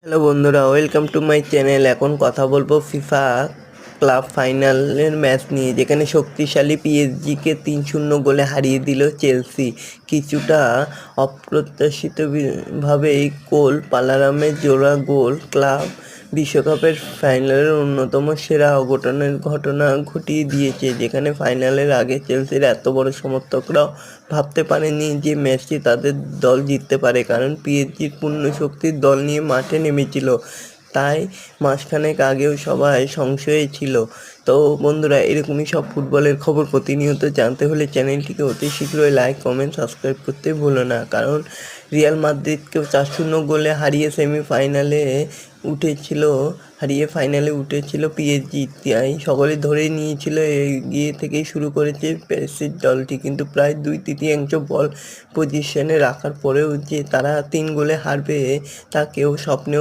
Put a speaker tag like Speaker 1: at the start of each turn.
Speaker 1: Hello বন্ধুরা, welcome to my channel. এখন কথা বলবো ফিফা ক্লাব ফাইনালের ম্যাচ নিয়ে, যেখানে শক্তিশালী পিএসজিকে 3-0 গোলে হারিয়ে দিল চেলসি। কিছুটা অপ্রত্যাশিতভাবেই কোল পালারামের জোড়া গোল ক্লাব বিশ্বকাপের ফাইনালের অন্যতম সেরা অঘটনের ঘটনা ঘটিয়ে দিয়েছে, যেখানে ফাইনালের আগে চেলসির এত বড় সমর্থকরাও ভাবতে পারেনি যে ম্যাচটি তাদের দল জিততে পারে, কারণ পিএসজির পূর্ণ শক্তির দল নিয়ে মাঠে নেমেছিল। তাই মাসখানেক আগেও সবাই সংশয়ে ছিল। তো বন্ধুরা, এরকমই সব ফুটবলের খবর প্রতিনিয়ত জানতে হলে চ্যানেলটিকে অতি শীঘ্রই লাইক, কমেন্ট, সাবস্ক্রাইব করতে ভুলো না, কারণ রিয়াল মাদ্রিদকেও 4-0 গোলে হারিয়ে ফাইনালে উঠেছিল পিএসজি। তাই সকলে ধরেই নিয়েছিল এগিয়ে থেকেই শুরু করেছে প্যারিসের দলটি, কিন্তু প্রায় 2/3 বল পজিশনে রাখার পরেও যে তারা 3 গোলে হারবে তা কেউ স্বপ্নেও